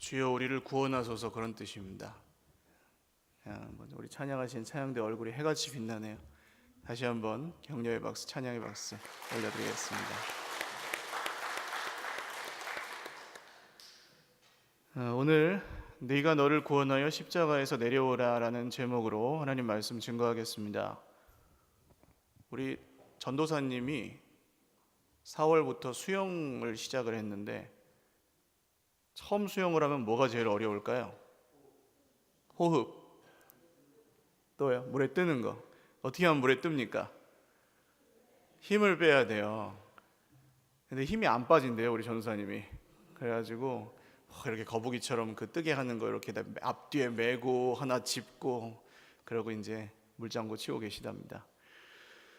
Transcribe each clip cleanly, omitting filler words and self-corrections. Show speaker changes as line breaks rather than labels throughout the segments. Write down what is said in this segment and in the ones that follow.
주여 우리를 구원하소서, 그런 뜻입니다. 우리 찬양하신 찬양대 얼굴이 해같이 빛나네요. 다시 한번 격려의 박수, 찬양의 박수 올려드리겠습니다. 오늘 네가 너를 구원하여 십자가에서 내려오라 라는 제목으로 하나님 말씀 증거하겠습니다. 우리 전도사님이 4월부터 수영을 시작을 했는데, 처음 수영을 하면 뭐가 제일 어려울까요? 호흡. 또요? 물에 뜨는 거. 어떻게 하면 물에 뜹니까? 힘을 빼야 돼요. 근데 힘이 안 빠진대요, 우리 전도사님이. 그래가지고 이렇게 거북이처럼 그 뜨게 하는 거 이렇게 앞뒤에 메고 하나 짚고, 그러고 이제 물장구 치고 계시답니다.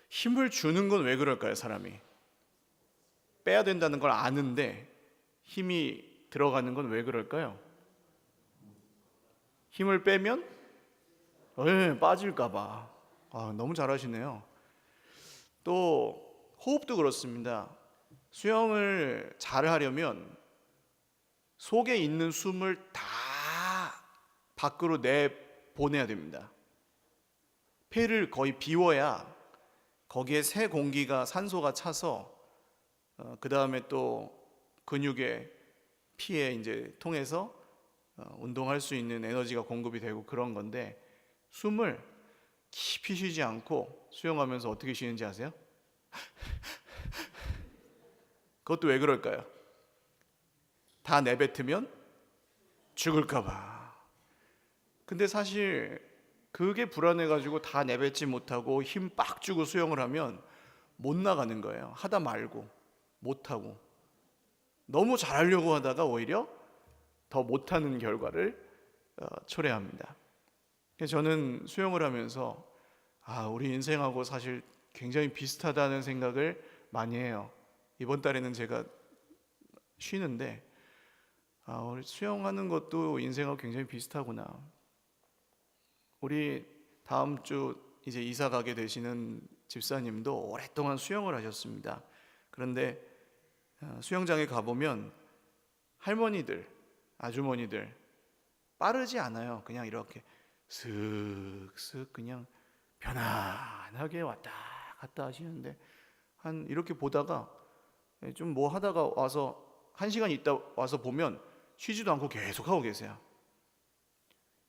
힘을 주는 건 왜 그럴까요, 사람이? 빼야 된다는 걸 아는데 힘이 들어가는 건 왜 그럴까요? 힘을 빼면 빠질까 봐. 너무 잘하시네요. 또 호흡도 그렇습니다. 수영을 잘 하려면 속에 있는 숨을 다 밖으로 내보내야 됩니다. 폐를 거의 비워야 거기에 새 공기가, 산소가 차서 그 다음에 또 근육에, 피에 이제 통해서 운동할 수 있는 에너지가 공급이 되고 그런 건데, 숨을 깊이 쉬지 않고 수영하면서 어떻게 쉬는지 아세요? 그것도 왜 그럴까요? 다 내뱉으면 죽을까 봐. 근데 사실 그게 불안해가지고 다 내뱉지 못하고 힘 빡 주고 수영을 하면 못 나가는 거예요. 하다 말고 못하고, 너무 잘하려고 하다가 오히려 더 못하는 결과를 초래합니다. 저는 수영을 하면서 우리 인생하고 사실 굉장히 비슷하다는 생각을 많이 해요. 이번 달에는 제가 쉬는데 우리 수영하는 것도 인생하고 굉장히 비슷하구나. 우리 다음 주 이제 이사 가게 되시는 집사님도 오랫동안 수영을 하셨습니다. 그런데 수영장에 가보면 할머니들, 아주머니들 빠르지 않아요. 그냥 이렇게 슥슥 그냥 편안하게 왔다 갔다 하시는데, 이렇게 보다가 좀 뭐 하다가 와서 1시간 있다 와서 보면 쉬지도 않고 계속 하고 계세요.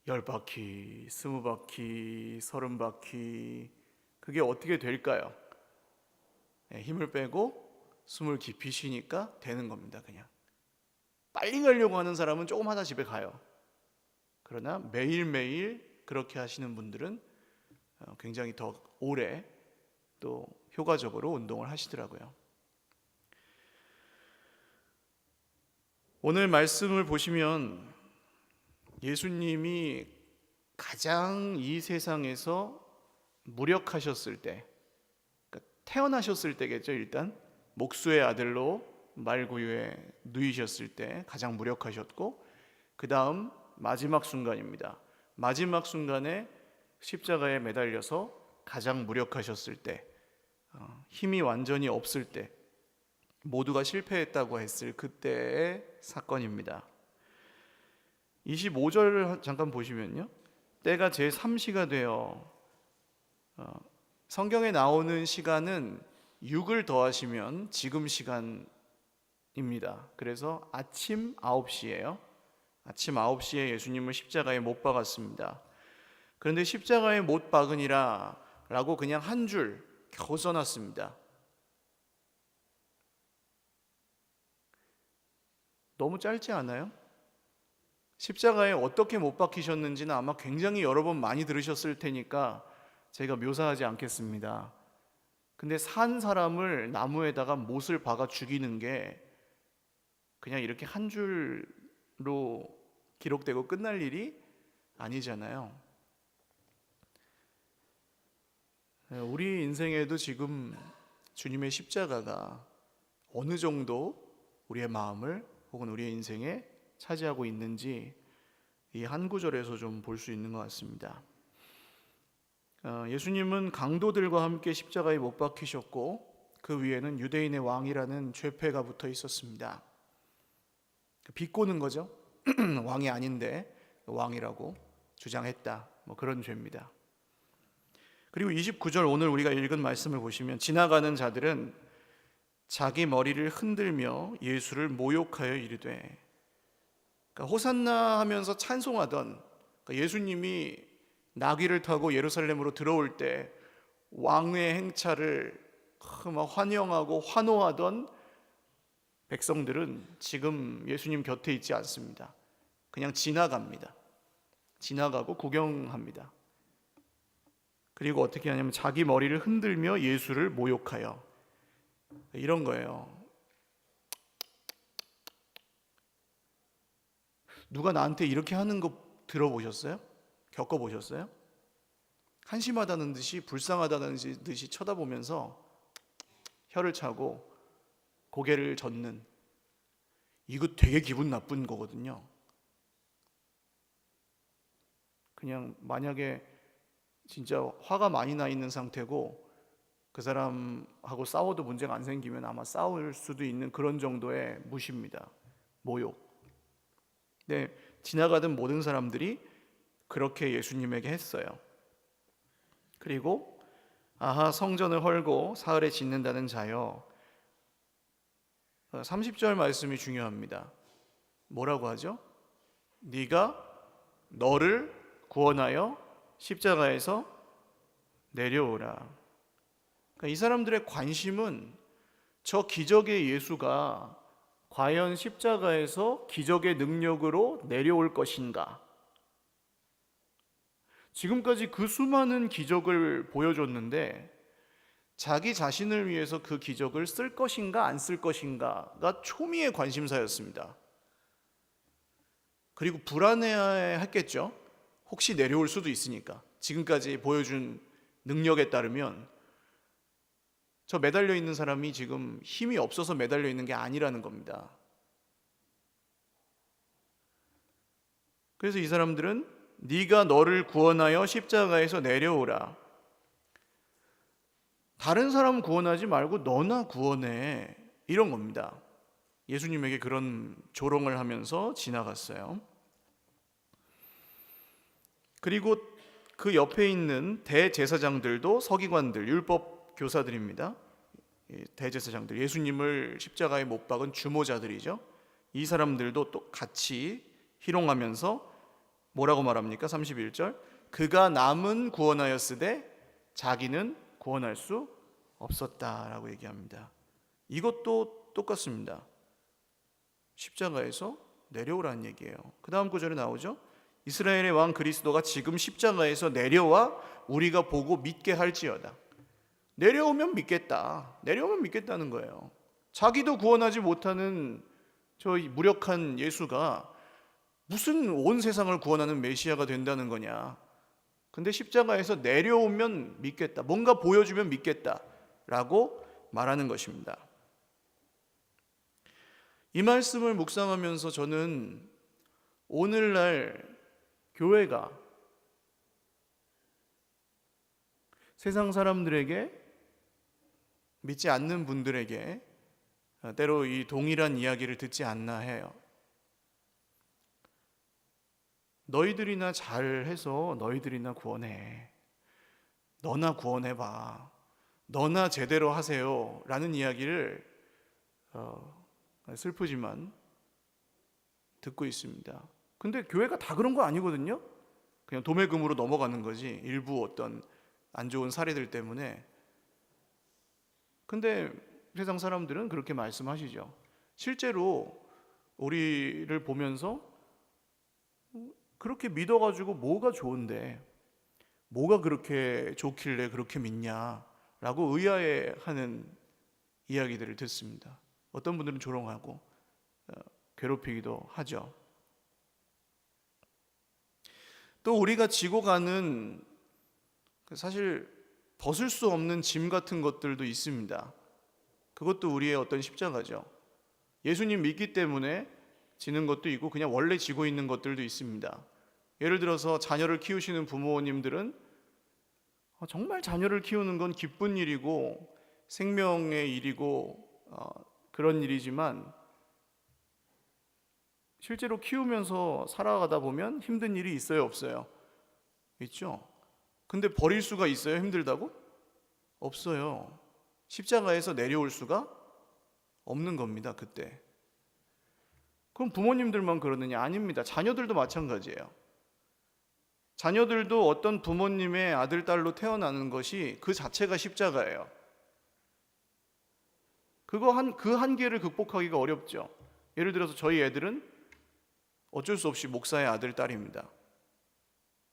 10바퀴, 20바퀴, 30바퀴. 그게 어떻게 될까요? 힘을 빼고 숨을 깊이 쉬니까 되는 겁니다. 그냥 빨리 가려고 하는 사람은 조금 하다 집에 가요. 그러나 매일매일 그렇게 하시는 분들은 굉장히 더 오래 또 효과적으로 운동을 하시더라고요. 오늘 말씀을 보시면 예수님이 가장 이 세상에서 무력하셨을 때, 그러니까 태어나셨을 때겠죠. 일단 목수의 아들로 말구유에 누이셨을 때 가장 무력하셨고, 그 다음 마지막 순간입니다. 마지막 순간에 십자가에 매달려서 가장 무력하셨을 때, 힘이 완전히 없을 때, 모두가 실패했다고 했을 그때의 사건입니다. 25절을 잠깐 보시면요, 때가 제3시가 되어, 성경에 나오는 시간은 6을 더하시면 지금 시간입니다. 그래서 아침 9시예요. 아침 9시에 예수님을 십자가에 못 박았습니다. 그런데 십자가에 못 박으니라 라고 그냥 한 줄 겨우 써놨습니다. 너무 짧지 않아요? 십자가에 어떻게 못 박히셨는지는 아마 굉장히 여러 번 많이 들으셨을 테니까 제가 묘사하지 않겠습니다. 근데 산 사람을 나무에다가 못을 박아 죽이는 게 그냥 이렇게 한 줄로 기록되고 끝날 일이 아니잖아요. 우리 인생에도 지금 주님의 십자가가 어느 정도 우리의 마음을 혹은 우리의 인생에 차지하고 있는지 이 한 구절에서 좀 볼 수 있는 것 같습니다. 예수님은 강도들과 함께 십자가에 못 박히셨고, 그 위에는 유대인의 왕이라는 죄패가 붙어 있었습니다. 비꼬는 거죠. 왕이 아닌데 왕이라고 주장했다. 뭐 그런 죄입니다. 그리고 29절 오늘 우리가 읽은 말씀을 보시면 지나가는 자들은 자기 머리를 흔들며 예수를 모욕하여 이르되, 그러니까 호산나 하면서 찬송하던, 그러니까 예수님이 나귀를 타고 예루살렘으로 들어올 때 왕의 행차를 막 환영하고 환호하던 백성들은 지금 예수님 곁에 있지 않습니다. 그냥 지나갑니다. 지나가고 구경합니다. 그리고 어떻게 하냐면 자기 머리를 흔들며 예수를 모욕하여, 이런 거예요. 누가 나한테 이렇게 하는 거 들어보셨어요? 겪어보셨어요? 한심하다는 듯이, 불쌍하다는 듯이 쳐다보면서 혀를 차고 고개를 젓는, 이거 되게 기분 나쁜 거거든요. 그냥 만약에 진짜 화가 많이 나 있는 상태고 그 사람하고 싸워도 문제가 안 생기면 아마 싸울 수도 있는 그런 정도의 무시입니다. 모욕. 네, 지나가던 모든 사람들이 그렇게 예수님에게 했어요. 그리고 아하, 성전을 헐고 사흘에 짓는다는 자여. 30절 말씀이 중요합니다. 뭐라고 하죠? 네가 너를 구원하여 십자가에서 내려오라. 그러니까 이 사람들의 관심은 저 기적의 예수가 과연 십자가에서 기적의 능력으로 내려올 것인가. 지금까지 그 수많은 기적을 보여줬는데 자기 자신을 위해서 그 기적을 쓸 것인가 안 쓸 것인가가 초미의 관심사였습니다. 그리고 불안해했겠죠. 혹시 내려올 수도 있으니까. 지금까지 보여준 능력에 따르면 저 매달려 있는 사람이 지금 힘이 없어서 매달려 있는 게 아니라는 겁니다. 그래서 이 사람들은 네가 너를 구원하여 십자가에서 내려오라. 다른 사람 구원하지 말고 너나 구원해. 이런 겁니다. 예수님에게 그런 조롱을 하면서 지나갔어요. 그리고 그 옆에 있는 대제사장들도 서기관들, 율법 교사들입니다. 대제사장들, 예수님을 십자가에 못 박은 주모자들이죠. 이 사람들도 또 같이 희롱하면서 뭐라고 말합니까? 31절, 그가 남은 구원하였으되 자기는 구원할 수 없었다라고 얘기합니다. 이것도 똑같습니다. 십자가에서 내려오라는 얘기예요. 그 다음 구절에 나오죠. 이스라엘의 왕 그리스도가 지금 십자가에서 내려와 우리가 보고 믿게 할지어다. 내려오면 믿겠다. 내려오면 믿겠다는 거예요. 자기도 구원하지 못하는 저 무력한 예수가 무슨 온 세상을 구원하는 메시아가 된다는 거냐. 근데 십자가에서 내려오면 믿겠다. 뭔가 보여주면 믿겠다라고 말하는 것입니다. 이 말씀을 묵상하면서 저는 오늘날 교회가 세상 사람들에게, 믿지 않는 분들에게 때로 이 동일한 이야기를 듣지 않나 해요. 너희들이나 잘해서 너희들이나 구원해. 너나 구원해봐. 너나 제대로 하세요. 라는 이야기를 슬프지만 듣고 있습니다. 근데 교회가 다 그런 거 아니거든요. 그냥 도매금으로 넘어가는 거지. 일부 어떤 안 좋은 사례들 때문에. 근데 세상 사람들은 그렇게 말씀하시죠. 실제로 우리를 보면서 그렇게 믿어가지고 뭐가 좋은데, 뭐가 그렇게 좋길래 그렇게 믿냐라고 의아해하는 이야기들을 듣습니다. 어떤 분들은 조롱하고 괴롭히기도 하죠. 또 우리가 지고 가는 사실 벗을 수 없는 짐 같은 것들도 있습니다. 그것도 우리의 어떤 십자가죠. 예수님 믿기 때문에 지는 것도 있고 그냥 원래 지고 있는 것들도 있습니다. 예를 들어서 자녀를 키우시는 부모님들은 정말 자녀를 키우는 건 기쁜 일이고 생명의 일이고 그런 일이지만 실제로 키우면서 살아가다 보면 힘든 일이 있어요, 없어요? 있죠. 근데 버릴 수가 있어요, 힘들다고? 없어요. 십자가에서 내려올 수가 없는 겁니다, 그때. 그럼 부모님들만 그러느냐? 아닙니다. 자녀들도 마찬가지예요. 자녀들도 어떤 부모님의 아들, 딸로 태어나는 것이 그 자체가 십자가예요. 그 한계를 극복하기가 어렵죠. 예를 들어서 저희 애들은 어쩔 수 없이 목사의 아들, 딸입니다.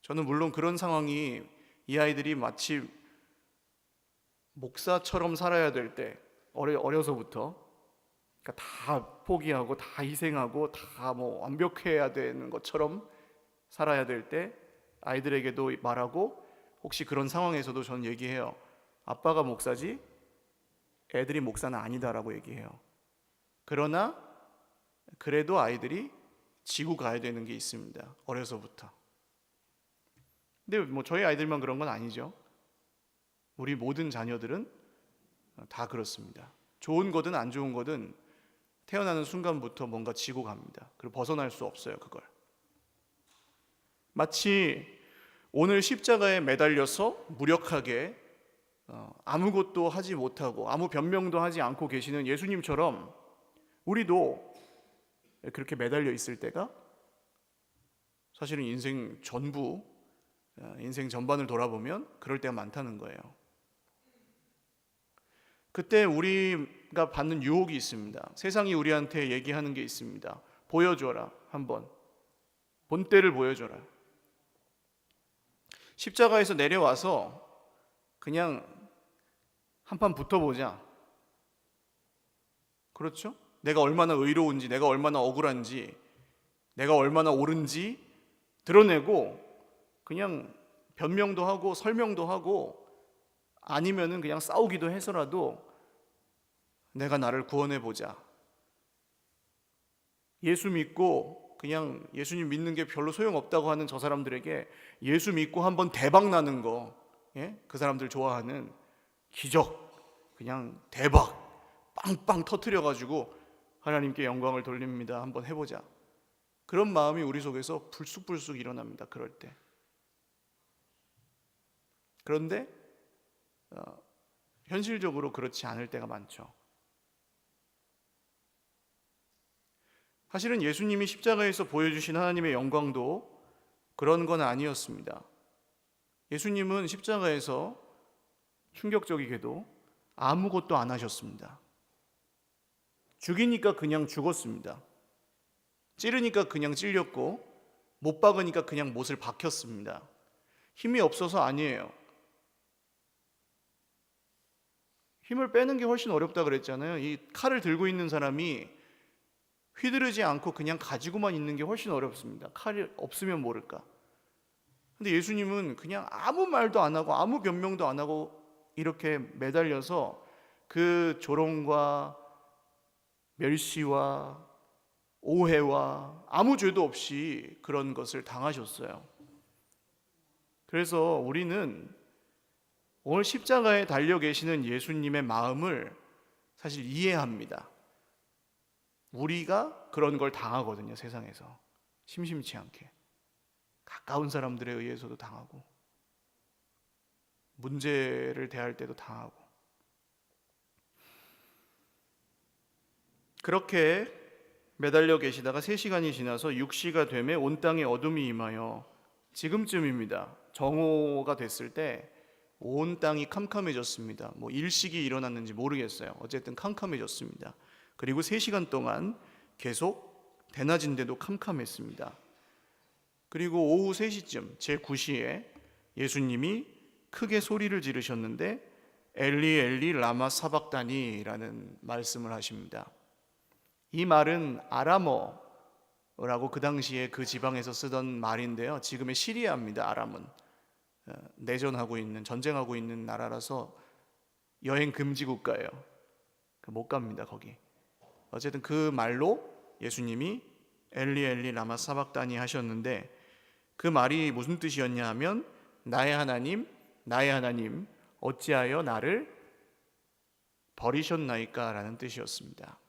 저는 물론 그런 상황이 이 아이들이 마치 목사처럼 살아야 될 때, 어려서부터 그러니까 다 포기하고 다 희생하고 다 뭐 완벽해야 되는 것처럼 살아야 될 때 아이들에게도 말하고, 혹시 그런 상황에서도 전 얘기해요. 아빠가 목사지 애들이 목사는 아니다라고 얘기해요. 그러나 그래도 아이들이 지고 가야 되는 게 있습니다, 어려서부터. 근데 뭐 저희 아이들만 그런 건 아니죠. 우리 모든 자녀들은 다 그렇습니다. 좋은 거든 안 좋은 거든 태어나는 순간부터 뭔가 지고 갑니다. 그리고 벗어날 수 없어요, 그걸. 마치 오늘 십자가에 매달려서 무력하게 아무것도 하지 못하고 아무 변명도 하지 않고 계시는 예수님처럼 우리도 그렇게 매달려 있을 때가 사실은 인생 전반을 돌아보면 그럴 때가 많다는 거예요. 그때 우리가 받는 유혹이 있습니다. 세상이 우리한테 얘기하는 게 있습니다. 보여줘라, 한번 본때를 보여줘라. 십자가에서 내려와서 그냥 한판 붙어보자. 그렇죠? 내가 얼마나 의로운지, 내가 얼마나 억울한지, 내가 얼마나 옳은지 드러내고 그냥 변명도 하고 설명도 하고, 아니면은 그냥 싸우기도 해서라도 내가 나를 구원해보자. 예수 믿고 그냥 예수님 믿는 게 별로 소용없다고 하는 저 사람들에게 예수 믿고 한번 대박 나는 거, 그 사람들 좋아하는 기적, 그냥 대박 빵빵 터뜨려가지고 하나님께 영광을 돌립니다. 한번 해보자. 그런 마음이 우리 속에서 불쑥불쑥 일어납니다, 그럴 때. 그런데 현실적으로 그렇지 않을 때가 많죠. 사실은 예수님이 십자가에서 보여주신 하나님의 영광도 그런 건 아니었습니다. 예수님은 십자가에서 충격적이게도 아무것도 안 하셨습니다. 죽이니까 그냥 죽었습니다. 찌르니까 그냥 찔렸고, 못 박으니까 그냥 못을 박혔습니다. 힘이 없어서 아니에요. 힘을 빼는 게 훨씬 어렵다 그랬잖아요. 이 칼을 들고 있는 사람이 휘두르지 않고 그냥 가지고만 있는 게 훨씬 어렵습니다. 칼이 없으면 모를까. 근데 예수님은 그냥 아무 말도 안 하고 아무 변명도 안 하고 이렇게 매달려서 그 조롱과 멸시와 오해와 아무 죄도 없이 그런 것을 당하셨어요. 그래서 우리는 오늘 십자가에 달려 계시는 예수님의 마음을 사실 이해합니다. 우리가 그런 걸 당하거든요, 세상에서. 심심치 않게. 가까운 사람들에 의해서도 당하고, 문제를 대할 때도 당하고. 그렇게 매달려 계시다가 3시간이 지나서 6시가 되매 온 땅에 어둠이 임하여, 지금쯤입니다. 정오가 됐을 때 온 땅이 캄캄해졌습니다. 뭐 일식이 일어났는지 모르겠어요. 어쨌든 캄캄해졌습니다. 그리고 3시간 동안 계속 대낮인데도 캄캄했습니다. 그리고 오후 3시쯤 제9시에 예수님이 크게 소리를 지르셨는데 엘리 엘리 라마 사박다니라는 말씀을 하십니다. 이 말은 아람어라고 그 당시에 그 지방에서 쓰던 말인데요. 지금의 시리아입니다. 아람은 전쟁하고 있는 나라라서 여행 금지 국가예요. 못 갑니다, 거기. 어쨌든 그 말로 예수님이 엘리 엘리 라마 사박다니 하셨는데, 그 말이 무슨 뜻이었냐 하면 나의 하나님 어찌하여 나를 버리셨나이까 라는 뜻이었습니다.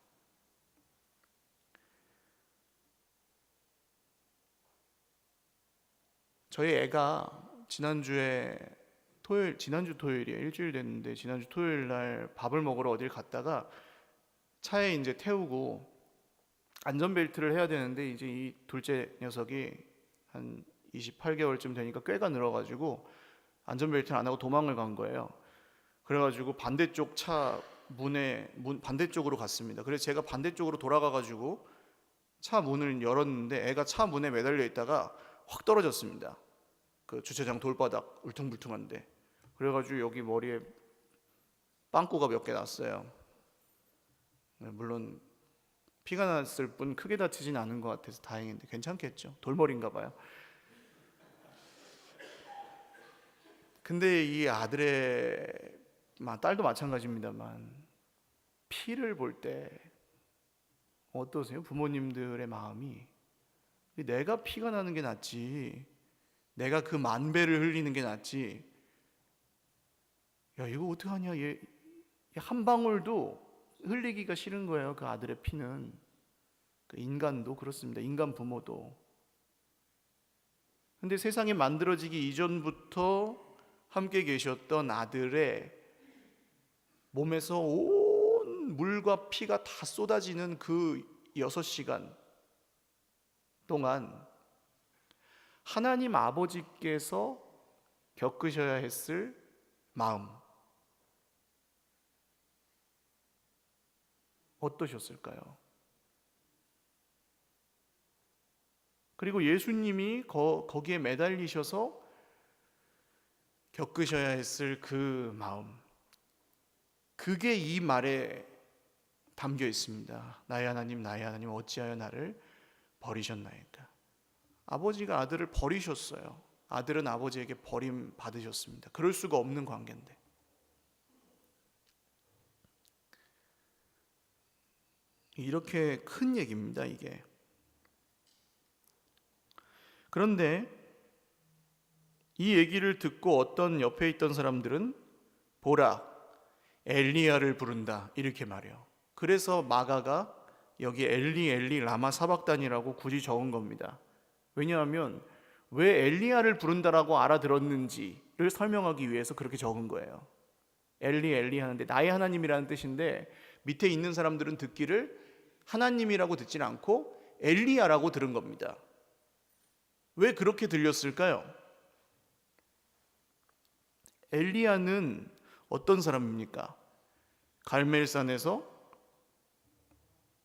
저희 애가 지난주 토요일이에요. 일주일 됐는데 지난주 토요일 날 밥을 먹으러 어딜 갔다가 차에 이제 태우고 안전벨트를 해야 되는데 이제 이 둘째 녀석이 한 28개월쯤 되니까 꾀가 늘어가지고 안전벨트를 안 하고 도망을 간 거예요. 그래가지고 반대쪽 차 문 반대쪽으로 갔습니다. 그래서 제가 반대쪽으로 돌아가가지고 차 문을 열었는데 애가 차 문에 매달려 있다가 확 떨어졌습니다. 그 주차장 돌바닥 울퉁불퉁한데. 그래가지고 여기 머리에 빵꾸가 몇 개 났어요. 물론 피가 났을 뿐 크게 다치진 않은 것 같아서 다행인데 괜찮겠죠. 돌머리인가 봐요. 근데 이 아들의 딸도 마찬가지입니다만 피를 볼 때 어떠세요? 부모님들의 마음이 내가 피가 나는 게 낫지, 내가 그 만배를 흘리는 게 낫지, 야 이거 어떡하냐, 얘 한 방울도 흘리기가 싫은 거예요. 그 아들의 피는. 그 인간도 그렇습니다. 인간 부모도. 근데 세상이 만들어지기 이전부터 함께 계셨던 아들의 몸에서 온 물과 피가 다 쏟아지는 그 6시간 동안 하나님 아버지께서 겪으셔야 했을 마음 어떠셨을까요? 그리고 예수님이 거기에 매달리셔서 겪으셔야 했을 그 마음, 그게 이 말에 담겨 있습니다. 나의 하나님 어찌하여 나를 버리셨나이까. 아버지가 아들을 버리셨어요. 아들은 아버지에게 버림 받으셨습니다. 그럴 수가 없는 관계인데. 이렇게 큰 얘기입니다, 이게. 그런데 이 얘기를 듣고 어떤 옆에 있던 사람들은 보라, 엘리야를 부른다 이렇게 말해요. 그래서 마가가 여기 엘리 엘리 라마 사박단이라고 굳이 적은 겁니다. 왜냐하면 왜 엘리야를 부른다라고 알아들었는지를 설명하기 위해서 그렇게 적은 거예요. 엘리 엘리 하는데 나의 하나님이라는 뜻인데 밑에 있는 사람들은 듣기를 하나님이라고 듣진 않고 엘리야라고 들은 겁니다. 왜 그렇게 들렸을까요? 엘리야는 어떤 사람입니까? 갈멜산에서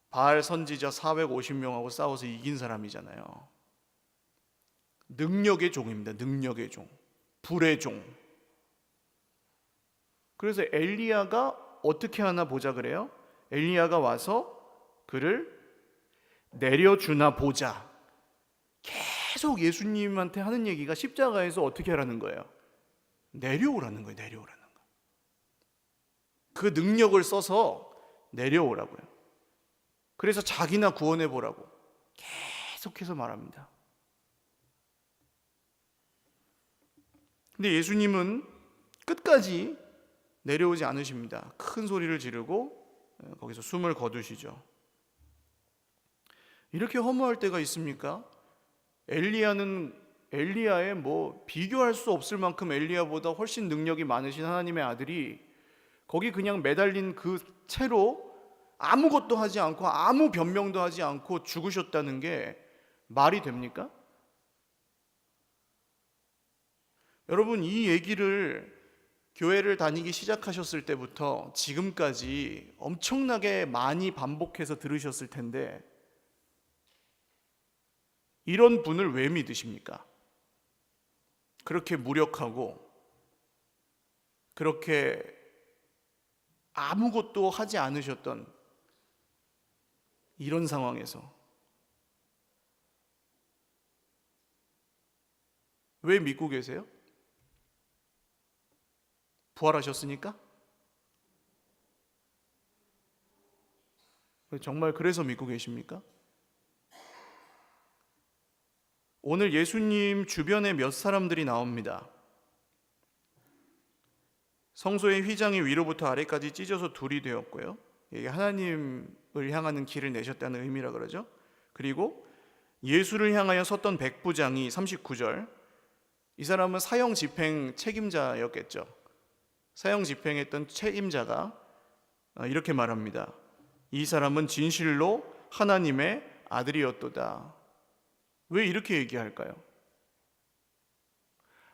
바알 선지자 450명하고 싸워서 이긴 사람이잖아요. 능력의 종입니다. 능력의 종, 불의 종. 그래서 엘리야가 어떻게 하나 보자 그래요? 엘리야가 와서 그를 내려주나 보자. 계속 예수님한테 하는 얘기가 십자가에서 어떻게 하라는 거예요? 내려오라는 거예요. 내려오라는 거. 그 능력을 써서 내려오라고요. 그래서 자기나 구원해 보라고 계속해서 말합니다. 근데 예수님은 끝까지 내려오지 않으십니다. 큰 소리를 지르고 거기서 숨을 거두시죠. 이렇게 허무할 때가 있습니까? 엘리야의 비교할 수 없을 만큼 엘리야보다 훨씬 능력이 많으신 하나님의 아들이 거기 그냥 매달린 그 채로 아무것도 하지 않고 아무 변명도 하지 않고 죽으셨다는 게 말이 됩니까? 여러분, 이 얘기를 교회를 다니기 시작하셨을 때부터 지금까지 엄청나게 많이 반복해서 들으셨을 텐데 이런 분을 왜 믿으십니까? 그렇게 무력하고 그렇게 아무것도 하지 않으셨던 이런 상황에서 왜 믿고 계세요? 부활하셨으니까? 정말 그래서 믿고 계십니까? 오늘 예수님 주변에 몇 사람들이 나옵니다. 성소의 휘장이 위로부터 아래까지 찢어서 둘이 되었고요. 이게 하나님을 향하는 길을 내셨다는 의미라 그러죠. 그리고 예수를 향하여 섰던 백부장이 39절 이 사람은 사형 집행 책임자였겠죠. 사형 집행했던 책임자가 이렇게 말합니다. 이 사람은 진실로 하나님의 아들이었도다. 왜 이렇게 얘기할까요?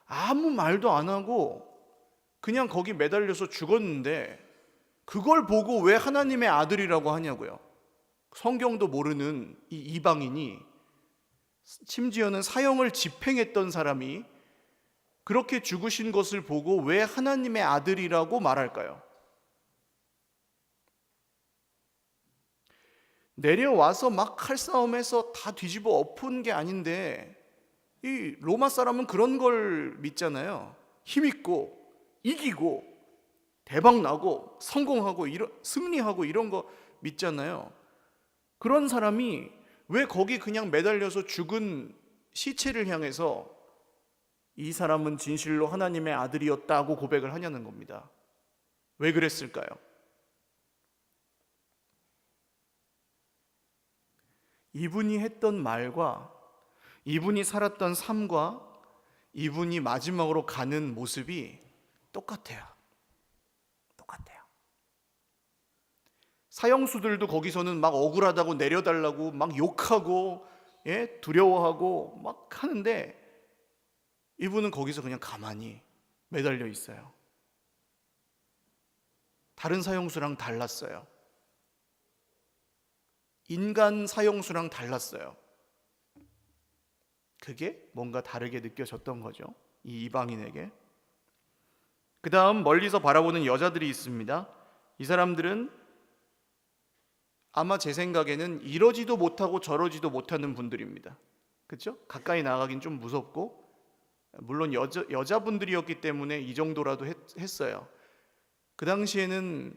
아무 말도 안 하고 그냥 거기 매달려서 죽었는데 그걸 보고 왜 하나님의 아들이라고 하냐고요. 성경도 모르는 이 이방인이, 심지어는 사형을 집행했던 사람이 그렇게 죽으신 것을 보고 왜 하나님의 아들이라고 말할까요? 내려와서 막 칼싸움해서 다 뒤집어 엎은 게 아닌데 이 로마 사람은 그런 걸 믿잖아요. 힘있고 이기고 대박 나고 성공하고 승리하고 이런 거 믿잖아요. 그런 사람이 왜 거기 그냥 매달려서 죽은 시체를 향해서 이 사람은 진실로 하나님의 아들이었다고 고백을 하냐는 겁니다. 왜 그랬을까요? 이분이 했던 말과 이분이 살았던 삶과 이분이 마지막으로 가는 모습이 똑같아요. 똑같아요. 사형수들도 거기서는 막 억울하다고 내려달라고 막 욕하고 두려워하고 막 하는데 이분은 거기서 그냥 가만히 매달려 있어요. 다른 사형수랑 달랐어요. 인간 사형수랑 달랐어요. 그게 뭔가 다르게 느껴졌던 거죠. 이 이방인에게. 그 다음 멀리서 바라보는 여자들이 있습니다. 이 사람들은 아마 제 생각에는 이러지도 못하고 저러지도 못하는 분들입니다. 그렇죠? 가까이 나가긴 좀 무섭고, 물론 여자분들이었기 때문에 이 정도라도 했어요. 그 당시에는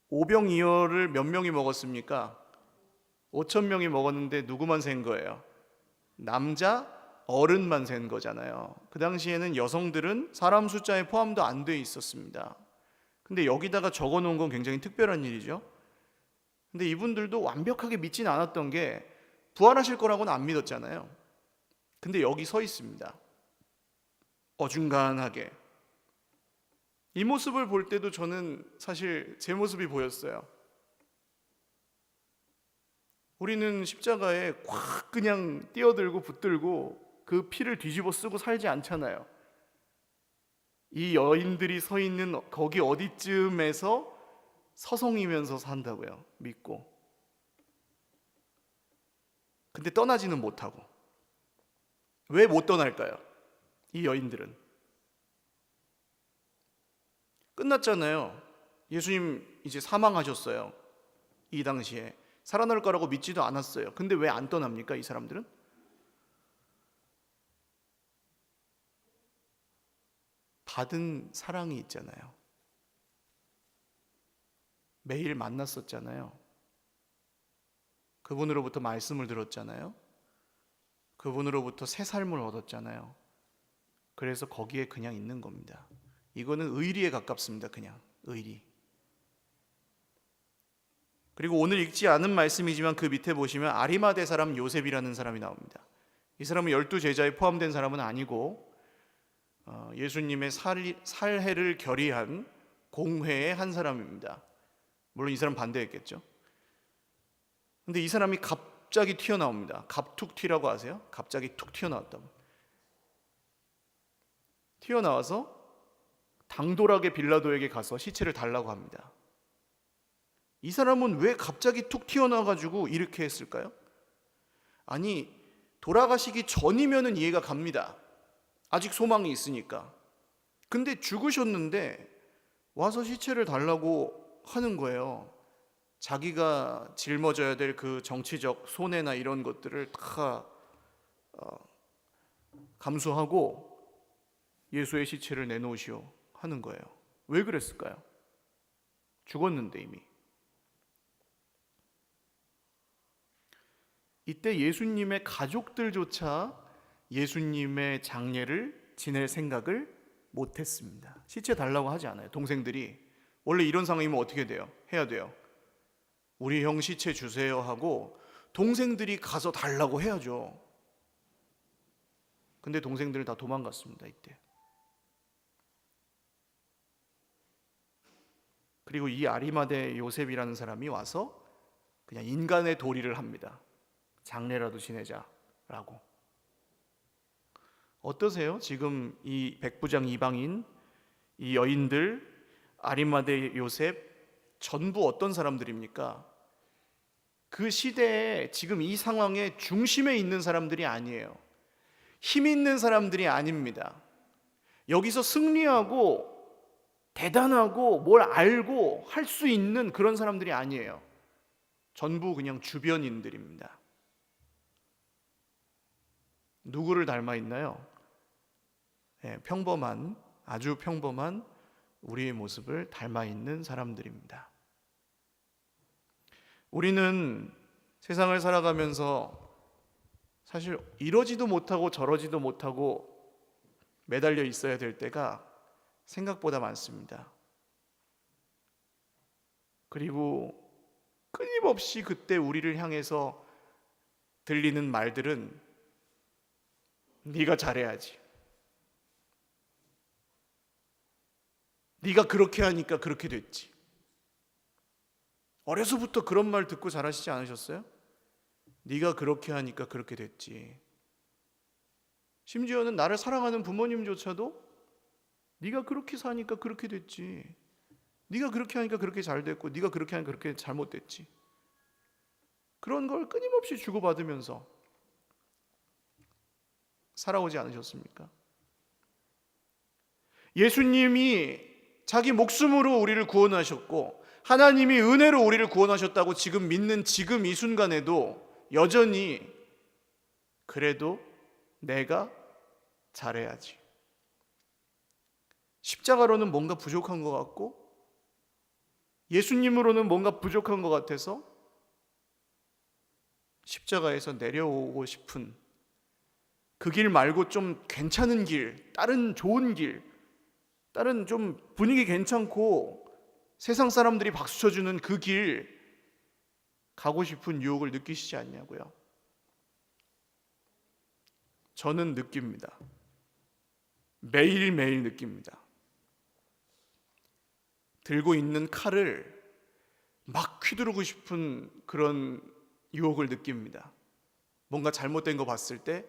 오병이어를 몇 명이 먹었습니까? 5천 명이 먹었는데 누구만 센 거예요? 남자 어른만 센 거잖아요. 그 당시에는 여성들은 사람 숫자에 포함도 안 돼 있었습니다. 근데 여기다가 적어 놓은 건 굉장히 특별한 일이죠. 근데 이분들도 완벽하게 믿진 않았던 게 부활하실 거라고는 안 믿었잖아요. 근데 여기 서 있습니다. 어중간하게. 이 모습을 볼 때도 저는 사실 제 모습이 보였어요. 우리는 십자가에 콱 그냥 뛰어들고 붙들고 그 피를 뒤집어 쓰고 살지 않잖아요. 이 여인들이 서 있는 거기 어디쯤에서 서성이면서 산다고요. 믿고. 근데 떠나지는 못하고. 왜 못 떠날까요? 이 여인들은. 끝났잖아요. 예수님 이제 사망하셨어요. 이 당시에. 살아날 거라고 믿지도 않았어요. 근데 왜 안 떠납니까? 이 사람들은? 받은 사랑이 있잖아요. 매일 만났었잖아요. 그분으로부터 말씀을 들었잖아요. 그분으로부터 새 삶을 얻었잖아요. 그래서 거기에 그냥 있는 겁니다. 이거는 의리에 가깝습니다. 그냥 의리. 그리고 오늘 읽지 않은 말씀이지만 그 밑에 보시면 아리마대 사람 요셉이라는 사람이 나옵니다. 이 사람은 12제자에 포함된 사람은 아니고 예수님의 살해를 결의한 공회의 한 사람입니다. 물론 이 사람 반대했겠죠. 근데 이 사람이 갑자기 튀어나옵니다. 갑툭튀라고 아세요? 갑자기 툭 튀어나왔다고. 튀어나와서 당돌하게 빌라도에게 가서 시체를 달라고 합니다. 이 사람은 왜 갑자기 툭 튀어나와가지고 이렇게 했을까요? 아니, 돌아가시기 전이면은 이해가 갑니다. 아직 소망이 있으니까. 근데 죽으셨는데 와서 시체를 달라고 하는 거예요. 자기가 짊어져야 될 그 정치적 손해나 이런 것들을 다 감수하고 예수의 시체를 내놓으시오 하는 거예요. 왜 그랬을까요? 죽었는데 이미. 이때 예수님의 가족들조차 예수님의 장례를 지낼 생각을 못했습니다. 시체 달라고 하지 않아요. 동생들이. 원래 이런 상황이면 어떻게 돼요? 해야 돼요. 우리 형 시체 주세요 하고 동생들이 가서 달라고 해야죠. 근데 동생들 다 도망갔습니다. 이때. 그리고 이 아리마대 요셉이라는 사람이 와서 그냥 인간의 도리를 합니다. 장례라도 지내자라고. 어떠세요? 지금 이 백부장 이방인, 이 여인들, 아리마대 요셉 전부 어떤 사람들입니까? 그 시대에 지금 이 상황의 중심에 있는 사람들이 아니에요. 힘 있는 사람들이 아닙니다. 여기서 승리하고 대단하고 뭘 알고 할 수 있는 그런 사람들이 아니에요. 전부 그냥 주변인들입니다. 누구를 닮아 있나요? 평범한, 아주 평범한 우리의 모습을 닮아 있는 사람들입니다. 우리는 세상을 살아가면서 사실 이러지도 못하고 저러지도 못하고 매달려 있어야 될 때가 생각보다 많습니다. 그리고 끊임없이 그때 우리를 향해서 들리는 말들은 네가 잘해야지. 네가 그렇게 하니까 그렇게 됐지. 어려서부터 그런 말 듣고 자라시지 않으셨어요? 네가 그렇게 하니까 그렇게 됐지. 심지어는 나를 사랑하는 부모님조차도 네가 그렇게 사니까 그렇게 됐지. 네가 그렇게 하니까 그렇게 잘 됐고 네가 그렇게 하니까 그렇게 잘못됐지. 그런 걸 끊임없이 주고받으면서 살아오지 않으셨습니까? 예수님이 자기 목숨으로 우리를 구원하셨고 하나님이 은혜로 우리를 구원하셨다고 지금 믿는 지금 이 순간에도 여전히 그래도 내가 잘해야지. 십자가로는 뭔가 부족한 것 같고 예수님으로는 뭔가 부족한 것 같아서 십자가에서 내려오고 싶은 그 길 말고 좀 괜찮은 길, 다른 좋은 길, 다른 좀 분위기 괜찮고 세상 사람들이 박수 쳐주는 그 길 가고 싶은 유혹을 느끼시지 않냐고요? 저는 느낍니다. 매일매일 느낍니다. 들고 있는 칼을 막 휘두르고 싶은 그런 유혹을 느낍니다. 뭔가 잘못된 거 봤을 때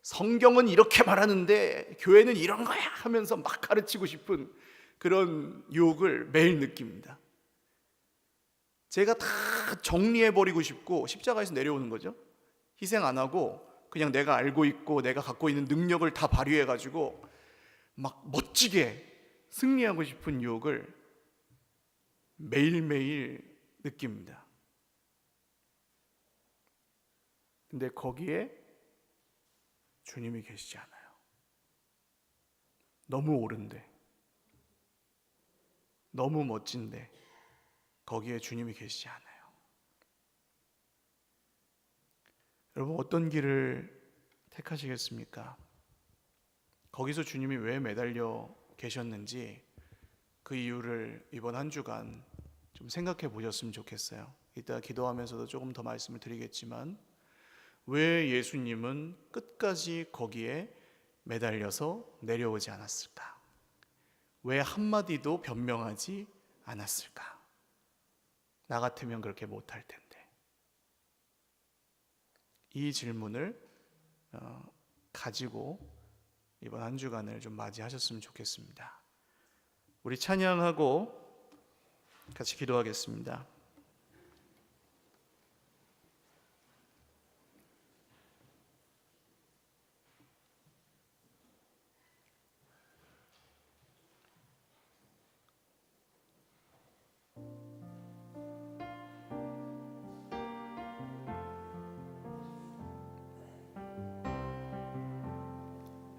성경은 이렇게 말하는데 교회는 이런 거야 하면서 막 가르치고 싶은 그런 유혹을 매일 느낍니다. 제가 다 정리해버리고 싶고 십자가에서 내려오는 거죠. 희생 안 하고 그냥 내가 알고 있고 내가 갖고 있는 능력을 다 발휘해가지고 막 멋지게 승리하고 싶은 유혹을 매일매일 느낍니다. 근데 거기에 주님이 계시지 않아요. 너무 옳은데, 너무 멋진데 거기에 주님이 계시지 않아요. 여러분 어떤 길을 택하시겠습니까? 거기서 주님이 왜 매달려 계셨는지 그 이유를 이번 한 주간 좀 생각해 보셨으면 좋겠어요. 이따 기도하면서도 조금 더 말씀을 드리겠지만 왜 예수님은 끝까지 거기에 매달려서 내려오지 않았을까? 왜 한마디도 변명하지 않았을까? 나 같으면 그렇게 못할 텐데. 이 질문을 가지고 이번 한 주간을 좀 맞이하셨으면 좋겠습니다. 우리 찬양하고 같이 기도하겠습니다.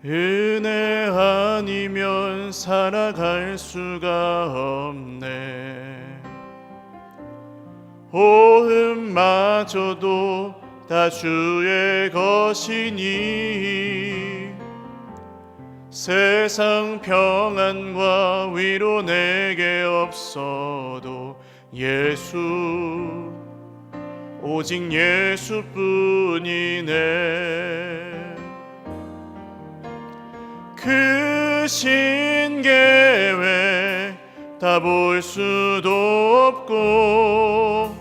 은혜 아니면 살아갈 수가 없네. 호흡마저도 다 주의 것이니 세상 평안과 위로 내게 없어도 예수, 오직 예수뿐이네. 그 신계획 다 볼 수도 없고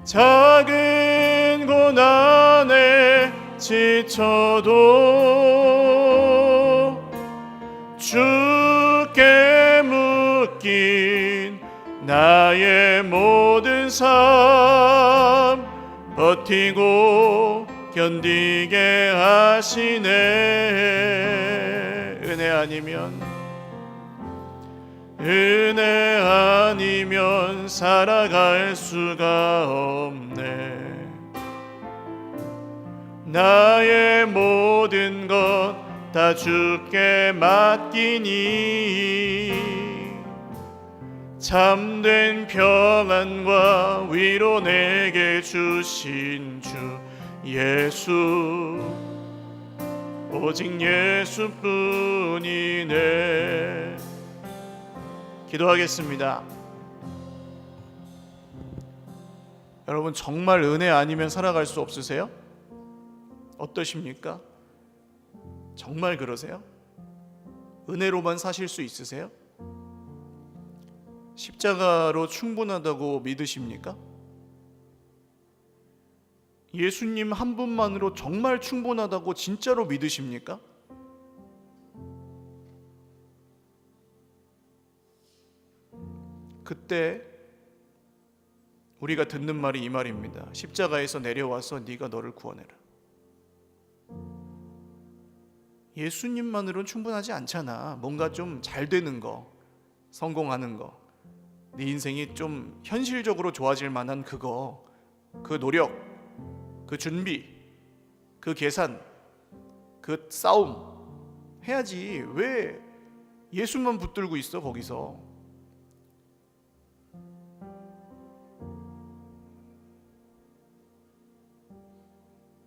작은 고난에 지쳐도 주께 묶인 나의 모든 삶 버티고 견디게 하시네. 은혜 아니면 살아갈 수가 없네. 나의 모든 것 다 주께 맡기니 참된 평안과 위로 내게 주신 주 예수, 오직 예수뿐이네. 기도하겠습니다. 여러분, 정말 은혜 아니면 살아갈 수 없으세요? 어떠십니까? 정말 그러세요? 은혜로만 사실 수 있으세요? 십자가로 충분하다고 믿으십니까? 예수님 한 분만으로 정말 충분하다고 진짜로 믿으십니까? 그때 우리가 듣는 말이 이 말입니다. 십자가에서 내려와서 네가 너를 구원해라. 예수님만으로는 충분하지 않잖아. 뭔가 좀 잘 되는 거, 성공하는 거, 네 인생이 좀 현실적으로 좋아질 만한 그거, 그 노력, 그 준비, 그 계산, 그 싸움 해야지. 왜 예수만 붙들고 있어 거기서?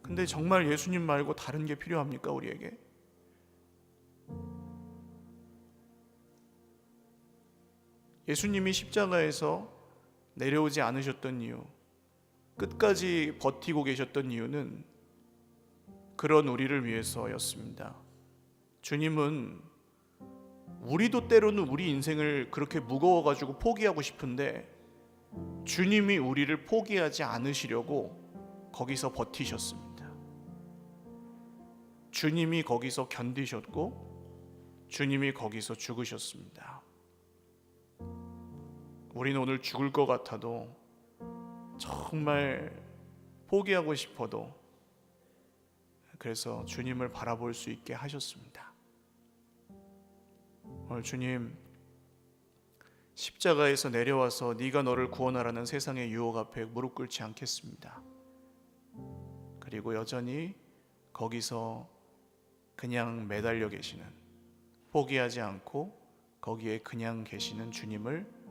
근데 정말 예수님 말고 다른 게 필요합니까 우리에게? 예수님이 십자가에서 내려오지 않으셨던 이유, 끝까지 버티고 계셨던 이유는 그런 우리를 위해서였습니다. 주님은 우리도 때로는 우리 인생을 그렇게 무거워가지고 포기하고 싶은데 주님이 우리를 포기하지 않으시려고 거기서 버티셨습니다. 주님이 거기서 견디셨고 주님이 거기서 죽으셨습니다. 우리는 오늘 죽을 것 같아도, 정말 포기하고 싶어도 그래서 주님을 바라볼 수 있게 하셨습니다. 오늘 주님, 십자가에서 내려와서 네가 너를 구원하라는 세상의 유혹 앞에 무릎 꿇지 않겠습니다. 그리고 여전히 거기서 그냥 매달려 계시는, 포기하지 않고 거기에 그냥 계시는 주님을,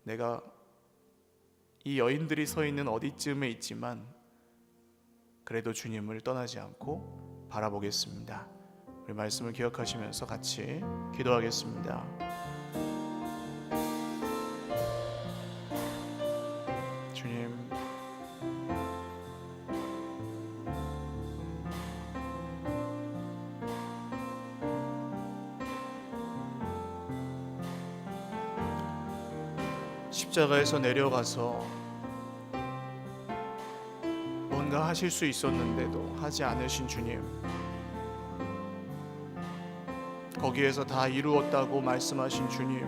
내가 이 여인들이 서 있는 어디쯤에 있지만 그래도 주님을 떠나지 않고 바라보겠습니다. 우리 말씀을 기억하시면서 같이 기도하겠습니다. 주님, 십자가에서 내려가서 뭔가 하실 수 있었는데도 하지 않으신 주님, 거기에서 다 이루었다고 말씀하신 주님,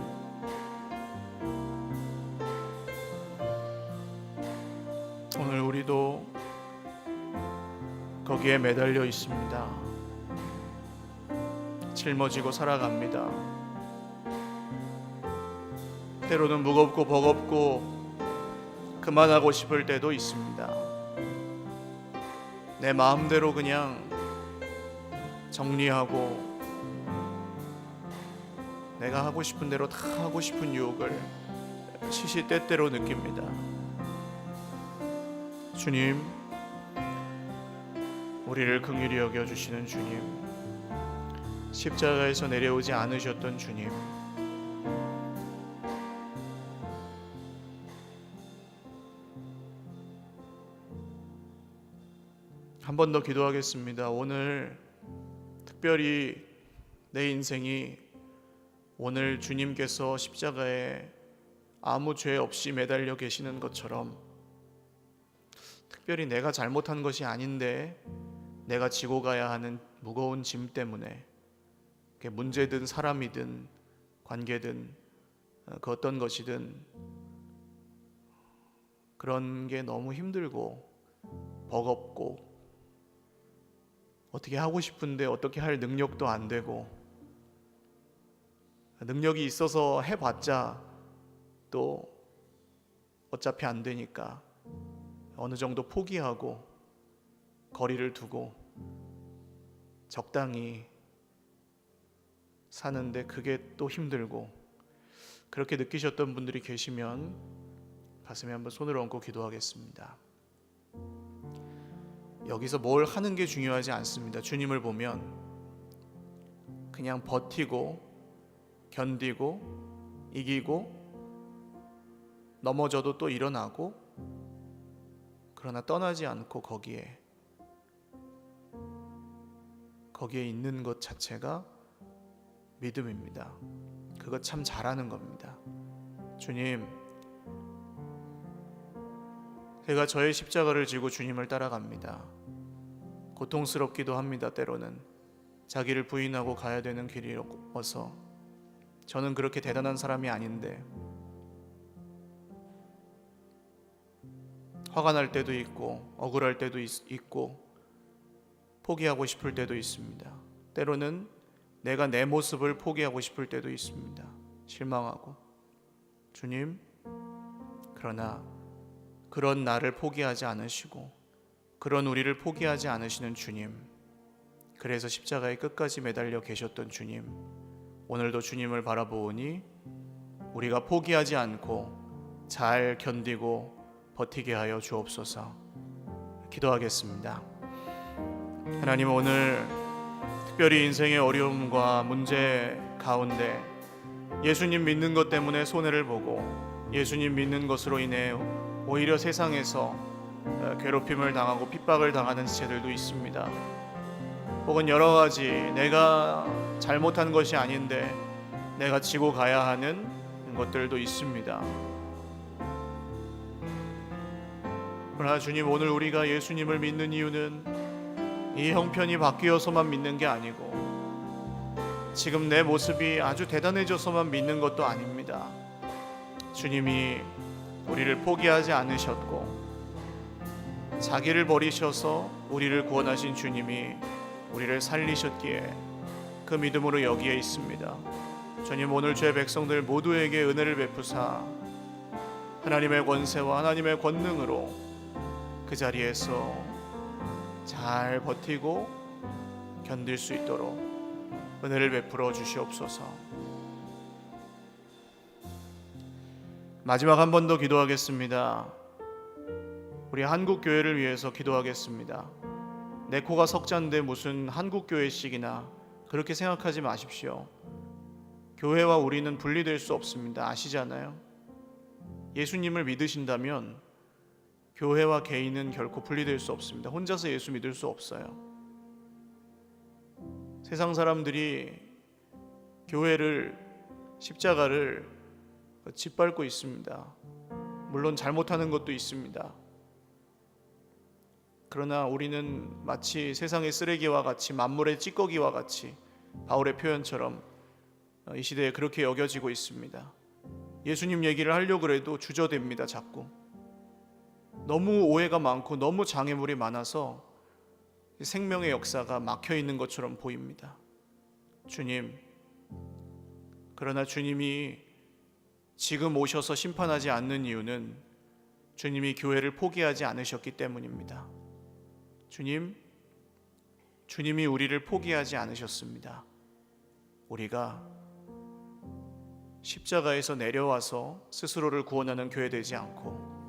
오늘 우리도 거기에 매달려 있습니다. 짊어지고 살아갑니다. 때로는 무겁고 버겁고 그만하고 싶을 때도 있습니다. 내 마음대로 그냥 정리하고 내가 하고 싶은 대로 다 하고 싶은 유혹을 시시때때로 느낍니다. 주님, 우리를 긍휼히 여겨주시는 주님, 십자가에서 내려오지 않으셨던 주님, 한 번 더 기도하겠습니다. 오늘 특별히 내 인생이 오늘 주님께서 십자가에 아무 죄 없이 매달려 계시는 것처럼 특별히 내가 잘못한 것이 아닌데 내가 지고 가야 하는 무거운 짐 때문에 그게 문제든 사람이든 관계든 그 어떤 것이든 그런 게 너무 힘들고 버겁고 어떻게 하고 싶은데 어떻게 할 능력도 안 되고 능력이 있어서 해봤자 또 어차피 안 되니까 어느 정도 포기하고 거리를 두고 적당히 사는데 그게 또 힘들고 그렇게 느끼셨던 분들이 계시면 가슴에 한번 손을 얹고 기도하겠습니다. 여기서 뭘 하는 게 중요하지 않습니다. 주님을 보면 그냥 버티고 견디고 이기고 넘어져도 또 일어나고 그러나 떠나지 않고 거기에 있는 것 자체가 믿음입니다. 그거 참 잘하는 겁니다. 주님, 제가 저의 십자가를 지고 주님을 따라갑니다. 고통스럽기도 합니다. 때로는 자기를 부인하고 가야 되는 길이어서 저는 그렇게 대단한 사람이 아닌데 화가 날 때도 있고 억울할 때도 있고 포기하고 싶을 때도 있습니다. 때로는 내가 내 모습을 포기하고 싶을 때도 있습니다. 실망하고 주님, 그러나 그런 나를 포기하지 않으시고 그런 우리를 포기하지 않으시는 주님, 그래서 십자가에 끝까지 매달려 계셨던 주님, 오늘도 주님을 바라보니 우리가 포기하지 않고 잘 견디고 버티게 하여 주옵소서. 기도하겠습니다. 하나님, 오늘 특별히 인생의 어려움과 문제 가운데 예수님 믿는 것 때문에 손해를 보고 예수님 믿는 것으로 인해 오히려 세상에서 괴롭힘을 당하고 핍박을 당하는 지체들도 있습니다. 혹은 여러 가지 내가 잘못한 것이 아닌데 내가 지고 가야 하는 것들도 있습니다. 그러나 주님, 오늘 우리가 예수님을 믿는 이유는 이 형편이 바뀌어서만 믿는 게 아니고 지금 내 모습이 아주 대단해져서만 믿는 것도 아닙니다. 주님이 우리를 포기하지 않으셨고 자기를 버리셔서 우리를 구원하신 주님이 우리를 살리셨기에 그 믿음으로 여기에 있습니다. 주님, 오늘 죄 백성들 모두에게 은혜를 베푸사 하나님의 권세와 하나님의 권능으로 그 자리에서 잘 버티고 견딜 수 있도록 은혜를 베풀어 주시옵소서. 마지막 한 번 더 기도하겠습니다. 우리 한국교회를 위해서 기도하겠습니다. 내 코가 석잔데 무슨 한국교회식이나 그렇게 생각하지 마십시오. 교회와 우리는 분리될 수 없습니다. 아시잖아요. 예수님을 믿으신다면 교회와 개인은 결코 분리될 수 없습니다. 혼자서 예수 믿을 수 없어요. 세상 사람들이 교회를, 십자가를 짓밟고 있습니다. 물론 잘못하는 것도 있습니다. 그러나 우리는 마치 세상의 쓰레기와 같이, 만물의 찌꺼기와 같이 바울의 표현처럼 이 시대에 그렇게 여겨지고 있습니다. 예수님 얘기를 하려고 해도 주저됩니다. 자꾸 너무 오해가 많고 너무 장애물이 많아서 생명의 역사가 막혀 있는 것처럼 보입니다. 주님, 그러나 주님이 지금 오셔서 심판하지 않는 이유는 주님이 교회를 포기하지 않으셨기 때문입니다. 주님이 우리를 포기하지 않으셨습니다. 우리가 십자가에서 내려와서 스스로를 구원하는 교회 되지 않고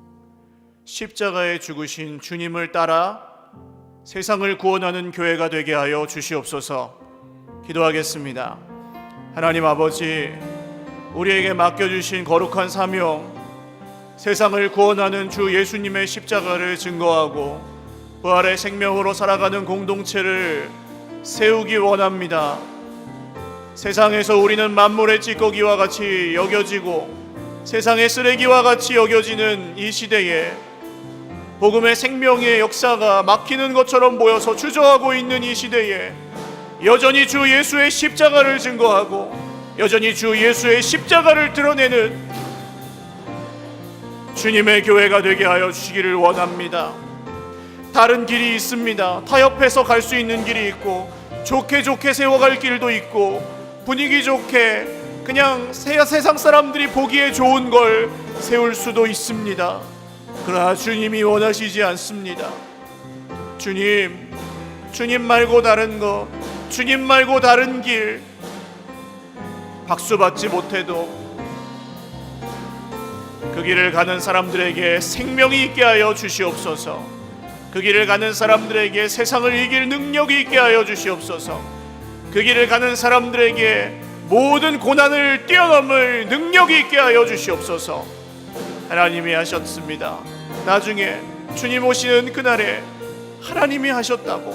십자가에 죽으신 주님을 따라 세상을 구원하는 교회가 되게 하여 주시옵소서. 기도하겠습니다. 하나님 아버지, 우리에게 맡겨주신 거룩한 사명, 세상을 구원하는 주 예수님의 십자가를 증거하고 부활의 생명으로 살아가는 공동체를 세우기 원합니다. 세상에서 우리는 만물의 찌꺼기와 같이 여겨지고 세상의 쓰레기와 같이 여겨지는 이 시대에 복음의 생명의 역사가 막히는 것처럼 보여서 주저하고 있는 이 시대에 여전히 주 예수의 십자가를 증거하고 여전히 주 예수의 십자가를 드러내는 주님의 교회가 되게 하여 주시기를 원합니다. 다른 길이 있습니다. 타협해서 갈 수 있는 길이 있고 좋게 세워갈 길도 있고 분위기 좋게 그냥 세상 사람들이 보기에 좋은 걸 세울 수도 있습니다. 그러나 주님이 원하시지 않습니다. 주님 말고 다른 것, 주님 말고 다른 길, 박수 받지 못해도 그 길을 가는 사람들에게 생명이 있게 하여 주시옵소서. 그 길을 가는 사람들에게 세상을 이길 능력이 있게 하여 주시옵소서. 그 길을 가는 사람들에게 모든 고난을 뛰어넘을 능력이 있게 하여 주시옵소서. 하나님이 하셨습니다. 나중에 주님 오시는 그날에 하나님이 하셨다고,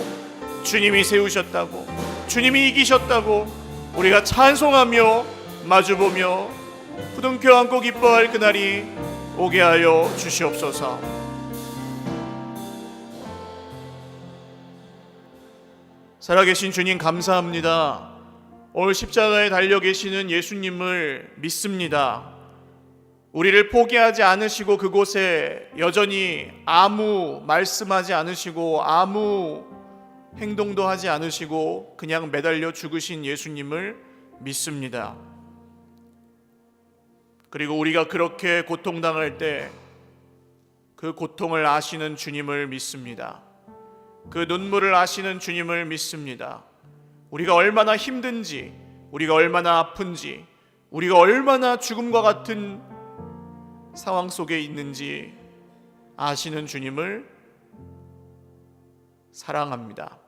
주님이 세우셨다고, 주님이 이기셨다고 우리가 찬송하며 마주보며 부둥켜 안고 기뻐할 그날이 오게 하여 주시옵소서. 살아계신 주님 감사합니다. 오늘 십자가에 달려 계시는 예수님을 믿습니다. 우리를 포기하지 않으시고 그곳에 여전히 아무 말씀하지 않으시고 아무 행동도 하지 않으시고 그냥 매달려 죽으신 예수님을 믿습니다. 그리고 우리가 그렇게 고통당할 때 그 고통을 아시는 주님을 믿습니다. 그 눈물을 아시는 주님을 믿습니다. 우리가 얼마나 힘든지, 우리가 얼마나 아픈지, 우리가 얼마나 죽음과 같은 상황 속에 있는지 아시는 주님을 사랑합니다.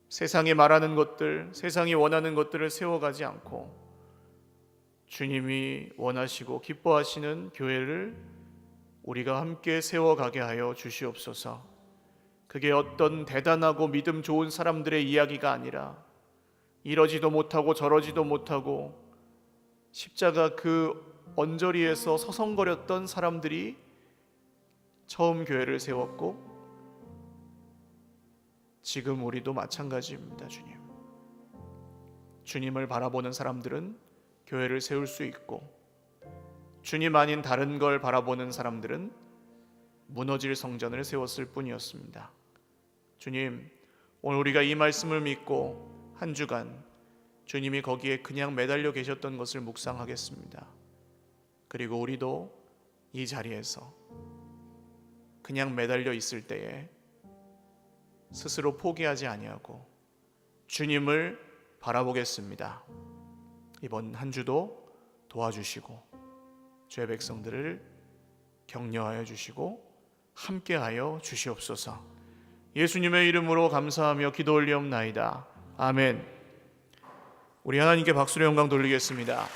세상이 말하는 것들, 세상이 원하는 것들을 세워가지 않고 주님이 원하시고 기뻐하시는 교회를 우리가 함께 세워가게 하여 주시옵소서. 그게 어떤 대단하고 믿음 좋은 사람들의 이야기가 아니라 이러지도 못하고 저러지도 못하고 십자가 그 언저리에서 서성거렸던 사람들이 처음 교회를 세웠고 지금 우리도 마찬가지입니다. 주님을 바라보는 사람들은 교회를 세울 수 있고 주님 아닌 다른 걸 바라보는 사람들은 무너질 성전을 세웠을 뿐이었습니다. 주님, 오늘 우리가 이 말씀을 믿고 한 주간 주님이 거기에 그냥 매달려 계셨던 것을 묵상하겠습니다. 그리고 우리도 이 자리에서 그냥 매달려 있을 때에 스스로 포기하지 아니하고 주님을 바라보겠습니다. 이번 한 주도 도와주시고 주의 백성들을 격려하여 주시고 함께하여 주시옵소서. 예수님의 이름으로 감사하며 기도 올리옵나이다. 아멘. 우리 하나님께 박수로 영광 돌리겠습니다.